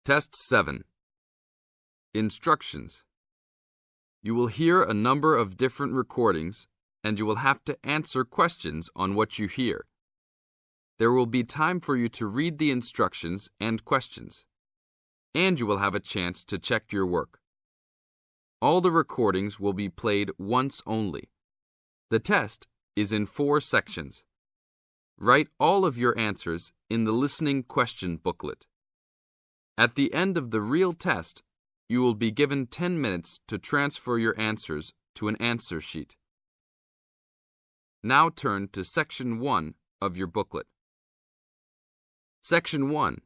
Test 7. Instructions. You will hear a number of different recordings, and you will have to answer questions on what you hear. There will be time for you to read the instructions and questions, and you will have a chance to check your work. All the recordings will be played once only. The test is in 4 sections. Write all of your answers in the listening question booklet. At the end of the real test, you will be given 10 minutes to transfer your answers to an answer sheet. Now turn to Section 1 of your booklet. Section 1.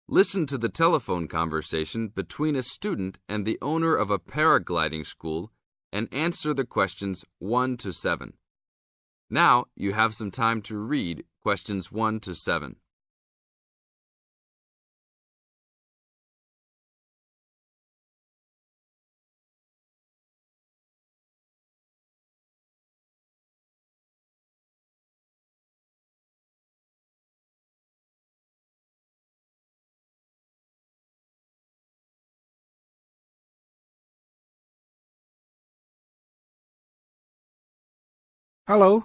Listen to the telephone conversation between a student and the owner of a paragliding school and answer the questions 1 to 7. Now you have some time to read questions 1 to 7. Hello,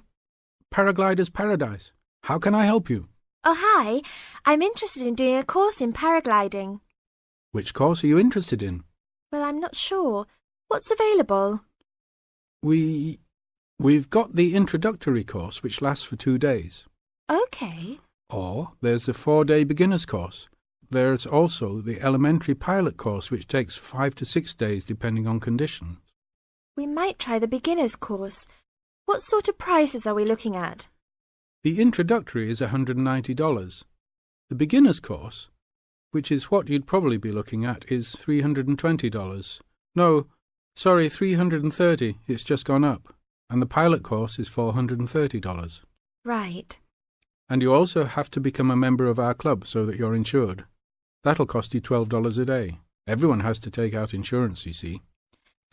Paraglider's Paradise. How can I help you? Oh, hi. I'm interested in doing a course in paragliding. Which course are you interested in? Well, I'm not sure. What's available? We've got the introductory course, which lasts for 2 days. OK. Or there's the 4-day beginner's course. There's also the elementary pilot course, which takes 5 to 6 days, depending on conditions. We might try the beginner's course. What sort of prices are we looking at? The introductory is $190. The beginner's course, which is what you'd probably be looking at, is $320. No, sorry, $330. It's just gone up. And the pilot course is $430. Right. And you also have to become a member of our club so that you're insured. That'll cost you $12 a day. Everyone has to take out insurance, you see.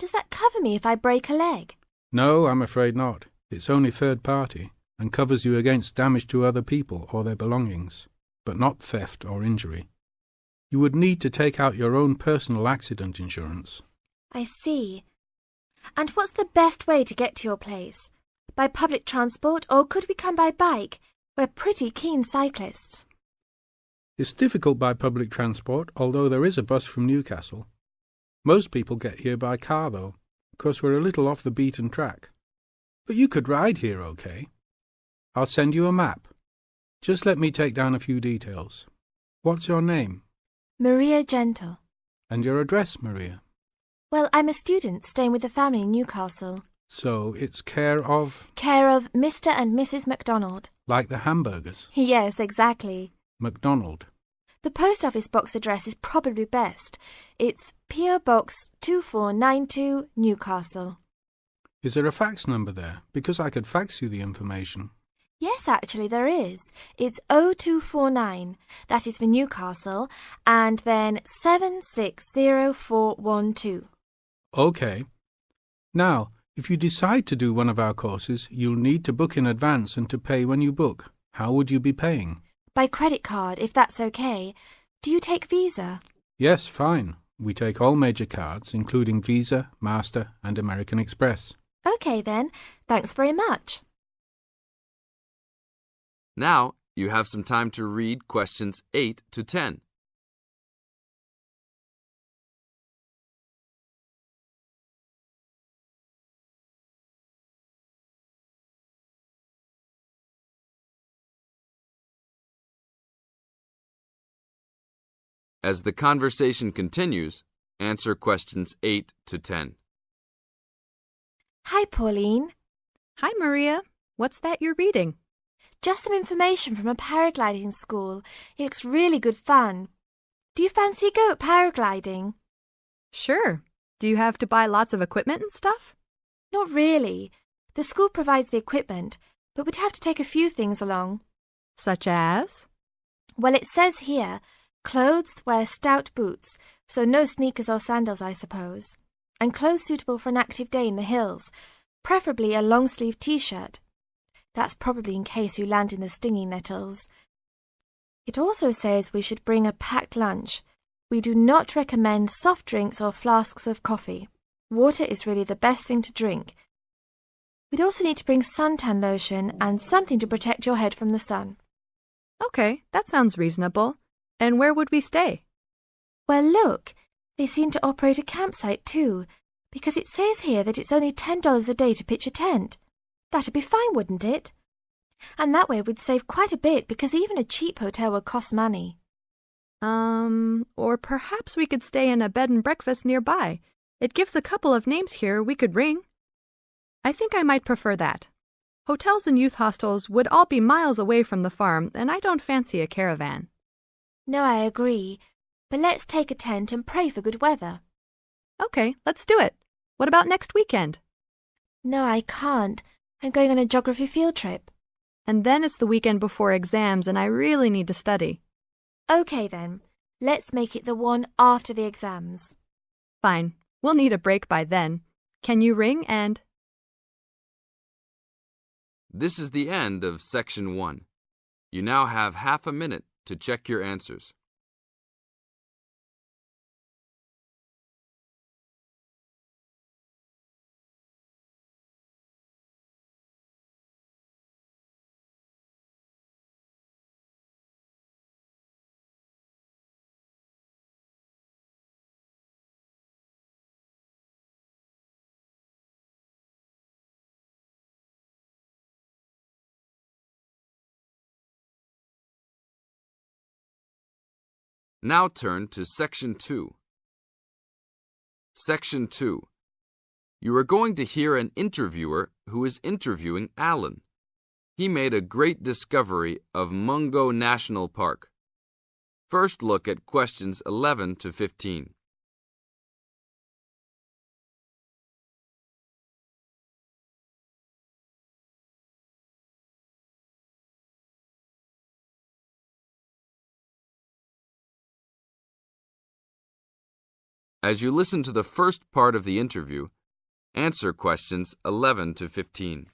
Does that cover me if I break a leg? No, I'm afraid not. It's only third party and covers you against damage to other people or their belongings, but not theft or injury. You would need to take out your own personal accident insurance. I see. And what's the best way to get to your place? By public transport, or could we come by bike? We're pretty keen cyclists. It's difficult by public transport, although there is a bus from Newcastle. Most people get here by car, though, because we're a little off the beaten track. But you could ride here, OK? I'll send you a map. Just let me take down a few details. What's your name? Maria Gentle. And your address, Maria? Well, I'm a student staying with a family in Newcastle. So it's care of? Care of Mr. and Mrs. MacDonald. Like the hamburgers? Yes, exactly. MacDonald. The post office box address is probably best. It's P.O. Box 2492, Newcastle. Is there a fax number there? Because I could fax you the information. Yes, actually there is. It's 0249. That is for Newcastle. And then 760412. OK. Now, if you decide to do one of our courses, you'll need to book in advance and to pay when you book. How would you be paying? By credit card, if that's OK. Do you take Visa? Yes, fine. We take all major cards, including Visa, Master and American Express. OK then. Thanks very much. Now you have some time to read questions 8 to 10. As the conversation continues, answer questions 8 to 10. Hi, Pauline. Hi, Maria. What's that you're reading? Just some information from a paragliding school. It looks really good fun. Do you fancy a go at paragliding? Sure. Do you have to buy lots of equipment and stuff? Not really. The school provides the equipment, but we'd have to take a few things along. Such as? Well, it says here, clothes wear stout boots, so no sneakers or sandals, I suppose. And clothes suitable for an active day in the hills, preferably a long-sleeve T-shirt. That's probably in case you land in the stinging nettles. It also says we should bring a packed lunch, We do not recommend soft drinks or flasks of coffee. Water is really the best thing to drink. We'd also need to bring suntan lotion and something to protect your head from the sun. Okay, that sounds reasonable. And where would we stay? Well, look, they seem to operate a campsite too, because it says here that it's only $10 a day to pitch a tent. That'd be fine, wouldn't it? And that way we'd save quite a bit because even a cheap hotel would cost money. Or perhaps we could stay in a bed and breakfast nearby. It gives a couple of names here we could ring. I think I might prefer that. Hotels and youth hostels would all be miles away from the farm, and I don't fancy a caravan. No, I agree. But let's take a tent and pray for good weather. Okay, let's do it. What about next weekend? No, I can't. I'm going on a geography field trip. And then it's the weekend before exams, and I really need to study. Okay then, let's make it the one after the exams. Fine. We'll need a break by then. Can you ring and... This is the end of Section 1. You now have half a minute to check your answers. Now turn to Section 2. Section 2. You are going to hear an interviewer who is interviewing Alan. He made a great discovery of Mungo National Park. First look at questions 11 to 15. As you listen to the first part of the interview, answer questions 11 to 15.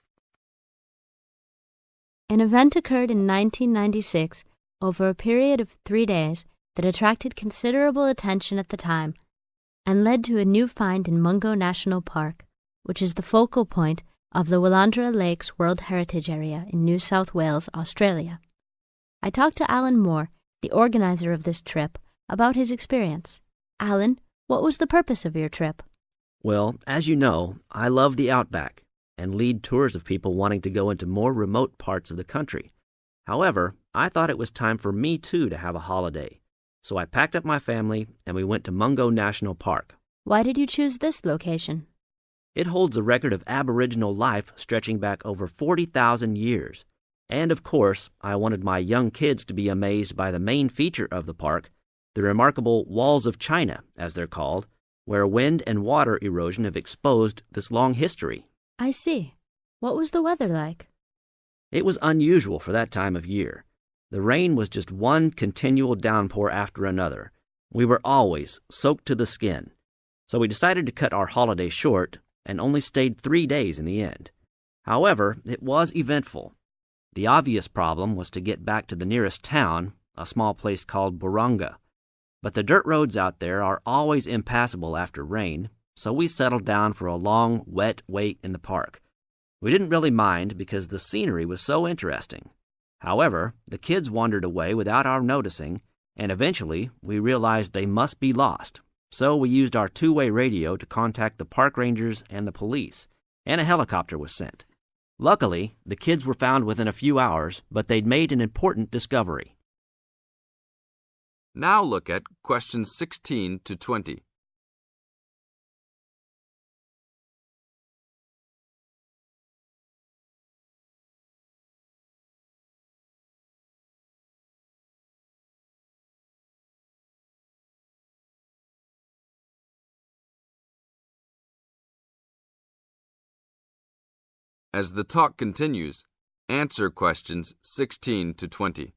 An event occurred in 1996 over a period of 3 days that attracted considerable attention at the time and led to a new find in Mungo National Park, which is the focal point of the Willandra Lakes World Heritage Area in New South Wales, Australia. I talked to Alan Moore, the organizer of this trip, about his experience. Alan, what was the purpose of your trip? Well, as you know, I love the outback and lead tours of people wanting to go into more remote parts of the country. However, I thought it was time for me too to have a holiday. So I packed up my family and we went to Mungo National Park. Why did you choose this location? It holds a record of Aboriginal life stretching back over 40,000 years. And of course, I wanted my young kids to be amazed by the main feature of the park, the remarkable Walls of China, as they're called, where wind and water erosion have exposed this long history. I see. What was the weather like? It was unusual for that time of year. The rain was just one continual downpour after another. We were always soaked to the skin. So we decided to cut our holiday short and only stayed 3 days in the end. However, it was eventful. The obvious problem was to get back to the nearest town, a small place called Burunga. But the dirt roads out there are always impassable after rain, so we settled down for a long, wet wait in the park. We didn't really mind because the scenery was so interesting. However, the kids wandered away without our noticing, and eventually we realized they must be lost. So we used our two-way radio to contact the park rangers and the police, and a helicopter was sent. Luckily, the kids were found within a few hours, but they'd made an important discovery. Now look at questions 16 to 20. As the talk continues, answer questions 16 to 20.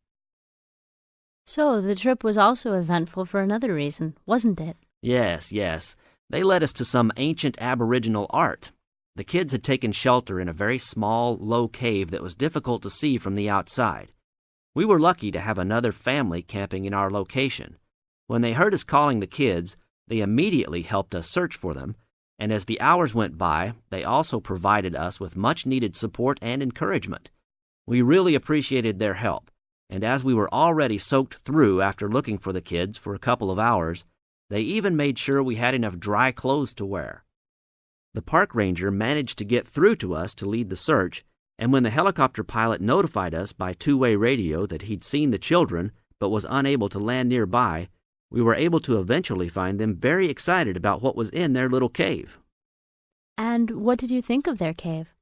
So, the trip was also eventful for another reason, wasn't it? Yes. They led us to some ancient Aboriginal art. The kids had taken shelter in a very small, low cave that was difficult to see from the outside. We were lucky to have another family camping in our location. When they heard us calling the kids, they immediately helped us search for them, and as the hours went by, they also provided us with much-needed support and encouragement. We really appreciated their help, and as we were already soaked through after looking for the kids for a couple of hours, they even made sure we had enough dry clothes to wear. The park ranger managed to get through to us to lead the search, and when the helicopter pilot notified us by two-way radio that he'd seen the children but was unable to land nearby, we were able to eventually find them very excited about what was in their little cave. And what did you think of their cave?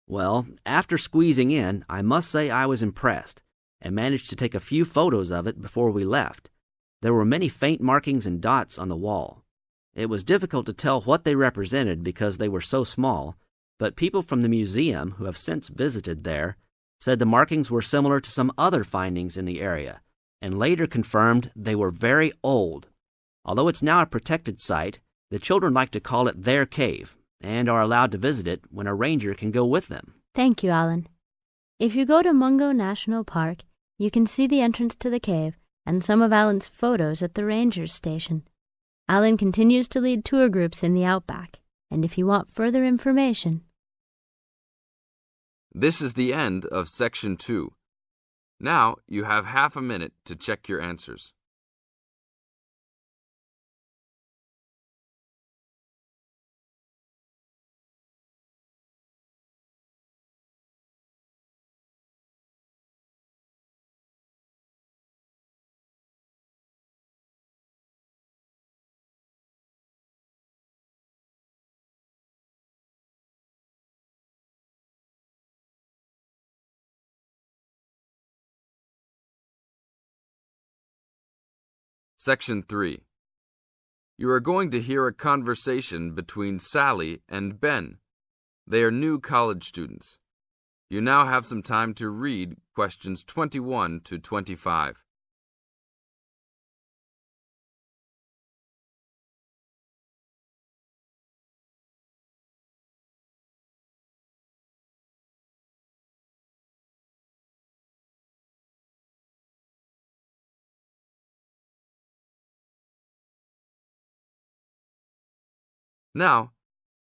Well, after squeezing in, I must say I was impressed, and managed to take a few photos of it before we left. There were many faint markings and dots on the wall. It was difficult to tell what they represented because they were so small, but people from the museum who have since visited there said the markings were similar to some other findings in the area, and later confirmed they were very old. Although it's now a protected site, the children like to call it their cave, and are allowed to visit it when a ranger can go with them. Thank you, Alan. If you go to Mungo National Park, you can see the entrance to the cave and some of Alan's photos at the ranger's station. Alan continues to lead tour groups in the outback, and if you want further information... This is the end of Section 2. Now you have half a minute to check your answers. Section 3. You are going to hear a conversation between Sally and Ben. They are new college students. You now have some time to read questions 21 to 25. Now,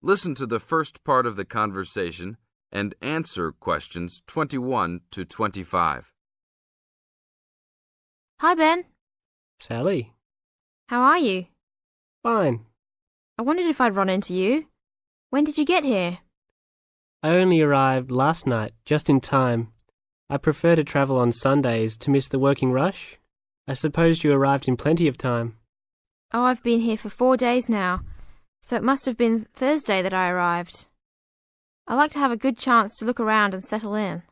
listen to the first part of the conversation and answer questions 21 to 25. Hi, Ben. Sally. How are you? Fine. I wondered if I'd run into you. When did you get here? I only arrived last night, just in time. I prefer to travel on Sundays to miss the working rush. I suppose you arrived in plenty of time. Oh, I've been here for 4 days now, so it must have been Thursday that I arrived. I like to have a good chance to look around and settle in.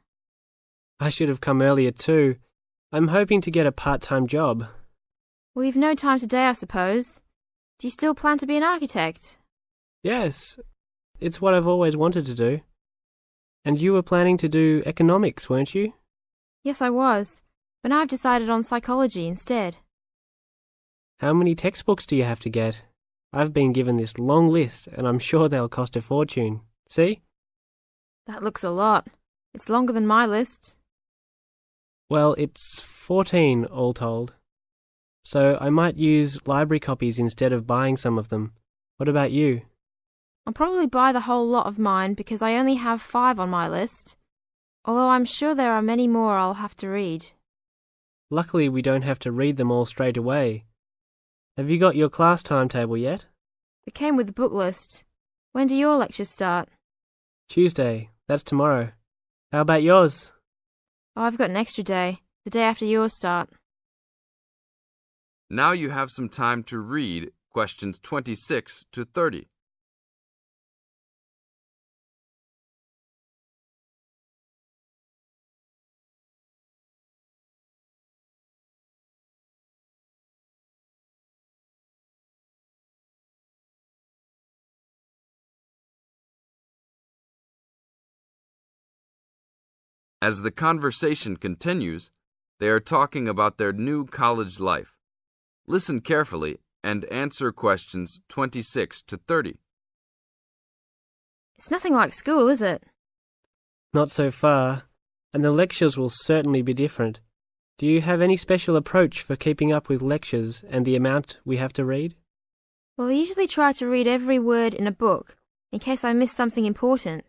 I should have come earlier too. I'm hoping to get a part-time job. Well, you've no time today, I suppose. Do you still plan to be an architect? Yes, it's what I've always wanted to do. And you were planning to do economics, weren't you? Yes, I was, but now I've decided on psychology instead. How many textbooks do you have to get? I've been given this long list, and I'm sure they'll cost a fortune. See? That looks a lot. It's longer than my list. Well, it's 14 all told. So I might use library copies instead of buying some of them. What about you? I'll probably buy the whole lot of mine because I only have 5 on my list, although I'm sure there are many more I'll have to read. Luckily, we don't have to read them all straight away. Have you got your class timetable yet? It came with the book list. When do your lectures start? Tuesday. That's tomorrow. How about yours? Oh, I've got an extra day, the day after yours start. Now you have some time to read questions 26 to 30. As the conversation continues, they are talking about their new college life. Listen carefully and answer questions 26 to 30. It's nothing like school, is it? Not so far, and the lectures will certainly be different. Do you have any special approach for keeping up with lectures and the amount we have to read? Well, I usually try to read every word in a book, in case I miss something important.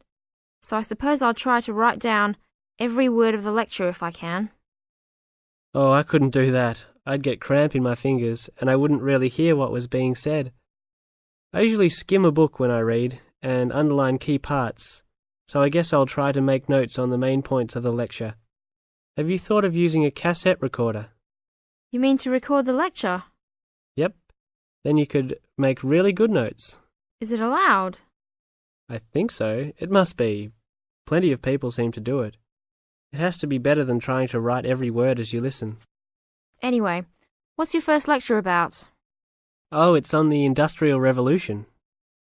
So I suppose I'll try to write down every word of the lecture if I can. Oh, I couldn't do that. I'd get cramp in my fingers, and I wouldn't really hear what was being said. I usually skim a book when I read, and underline key parts, so I guess I'll try to make notes on the main points of the lecture. Have you thought of using a cassette recorder? You mean to record the lecture? Yep. Then you could make really good notes. Is it allowed? I think so. It must be. Plenty of people seem to do it. It has to be better than trying to write every word as you listen. Anyway, what's your first lecture about? Oh, it's on the Industrial Revolution.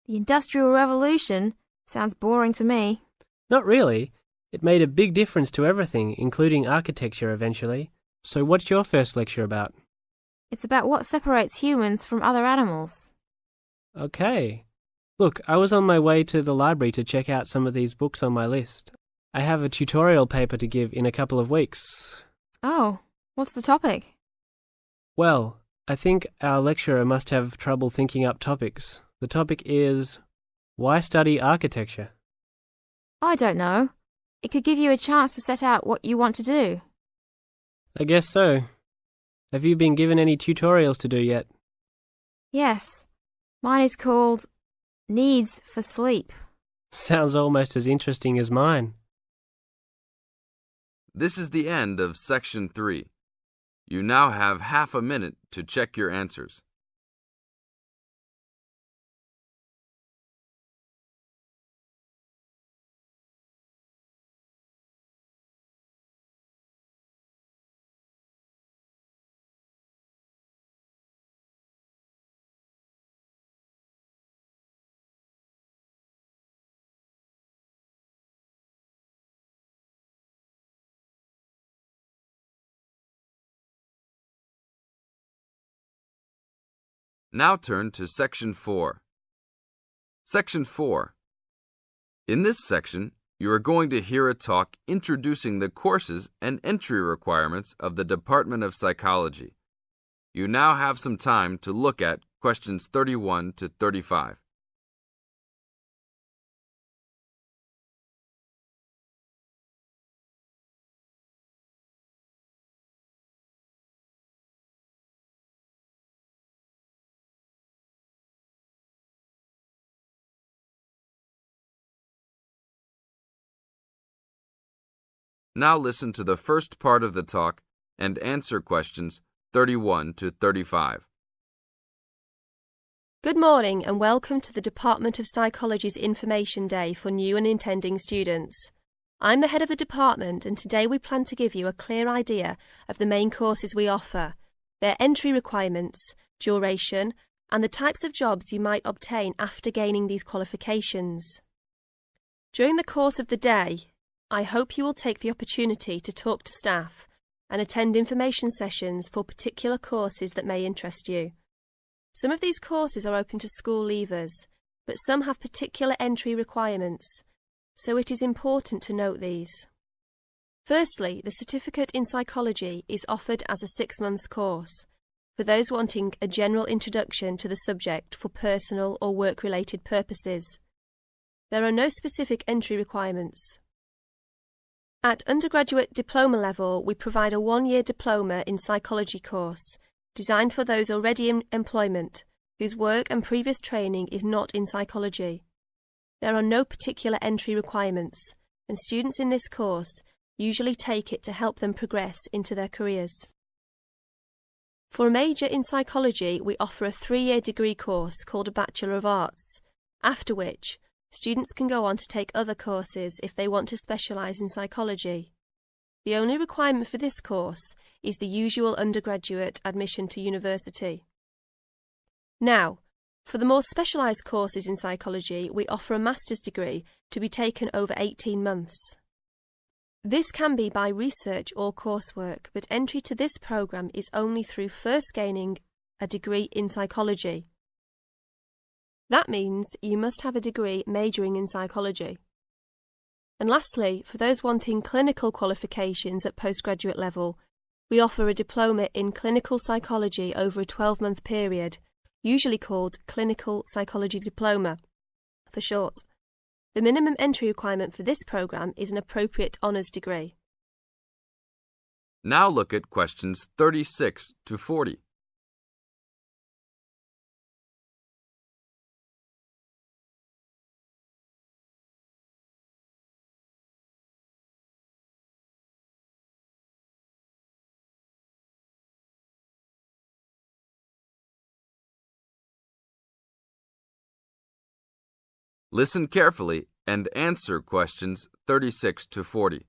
The Industrial Revolution? Sounds boring to me. Not really. It made a big difference to everything, including architecture eventually. So what's your first lecture about? It's about what separates humans from other animals. Okay. Look, I was on my way to the library to check out some of these books on my list. I have a tutorial paper to give in a couple of weeks. Oh, what's the topic? Well, I think our lecturer must have trouble thinking up topics. The topic is, why study architecture? I don't know. It could give you a chance to set out what you want to do. I guess so. Have you been given any tutorials to do yet? Yes. Mine is called Needs for Sleep. Sounds almost as interesting as mine. This is the end of Section 3. You now have half a minute to check your answers. Now turn to Section 4. Section 4. In this section, you are going to hear a talk introducing the courses and entry requirements of the Department of Psychology. You now have some time to look at questions 31 to 35. Now listen to the first part of the talk and answer questions 31 to 35. Good morning and welcome to the Department of Psychology's Information Day for new and intending students. I'm the head of the department and today we plan to give you a clear idea of the main courses we offer, their entry requirements, duration, and the types of jobs you might obtain after gaining these qualifications. During the course of the day, I hope you will take the opportunity to talk to staff and attend information sessions for particular courses that may interest you. Some of these courses are open to school leavers, but some have particular entry requirements, so it is important to note these. Firstly, the Certificate in Psychology is offered as a 6-month course for those wanting a general introduction to the subject for personal or work-related purposes. There are no specific entry requirements. At undergraduate diploma level, we provide a 1-year diploma in psychology course, designed for those already in employment, whose work and previous training is not in psychology. There are no particular entry requirements, and students in this course usually take it to help them progress into their careers. For a major in psychology, we offer a 3-year degree course called a Bachelor of Arts, after which students can go on to take other courses if they want to specialise in psychology. The only requirement for this course is the usual undergraduate admission to university. Now, for the more specialised courses in psychology, we offer a master's degree to be taken over 18 months. This can be by research or coursework, but entry to this programme is only through first gaining a degree in psychology. That means you must have a degree majoring in psychology. And lastly, for those wanting clinical qualifications at postgraduate level, We offer a diploma in clinical psychology over a 12-month period, usually called Clinical Psychology Diploma, for short. The minimum entry requirement for this programme is an appropriate honours degree. Now look at questions 36 to 40. Listen carefully and answer questions 36 to 40.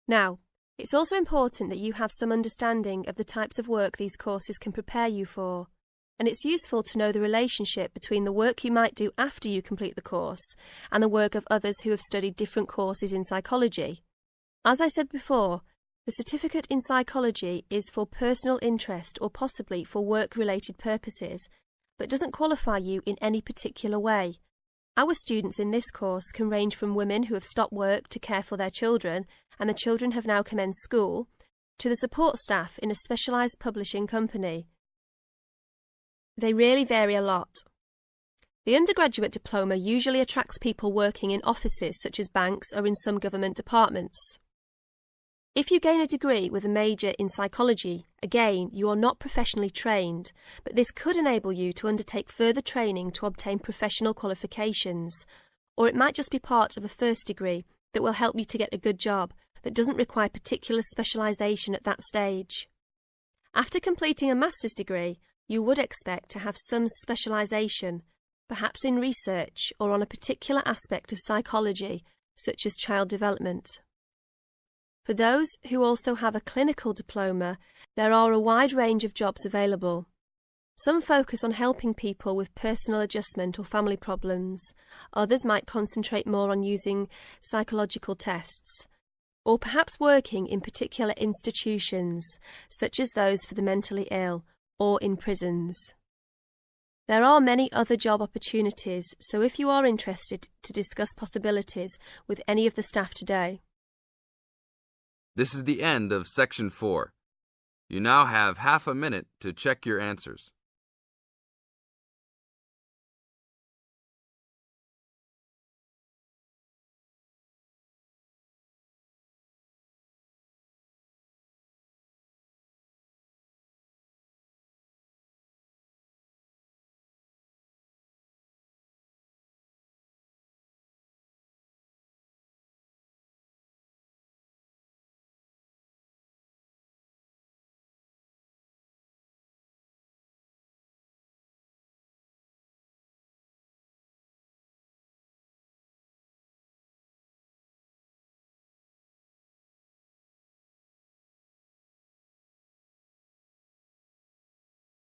Now, it's also important that you have some understanding of the types of work these courses can prepare you for, and it's useful to know the relationship between the work you might do after you complete the course and the work of others who have studied different courses in psychology. As I said before, the certificate in psychology is for personal interest or possibly for work-related purposes, but doesn't qualify you in any particular way. Our students in this course can range from women who have stopped work to care for their children and the children have now commenced school, to the support staff in a specialised publishing company. They really vary a lot. The undergraduate diploma usually attracts people working in offices such as banks or in some government departments. If you gain a degree with a major in psychology, again, you are not professionally trained, but this could enable you to undertake further training to obtain professional qualifications, or it might just be part of a first degree that will help you to get a good job that doesn't require particular specialisation at that stage. After completing a master's degree, you would expect to have some specialisation, perhaps in research or on a particular aspect of psychology, such as child development. For those who also have a clinical diploma, there are a wide range of jobs available. Some focus on helping people with personal adjustment or family problems. Others might concentrate more on using psychological tests, or perhaps working in particular institutions, such as those for the mentally ill, or in prisons. There are many other job opportunities, so if you are interested to discuss possibilities with any of the staff today. This is the end of Section 4. You now have half a minute to check your answers.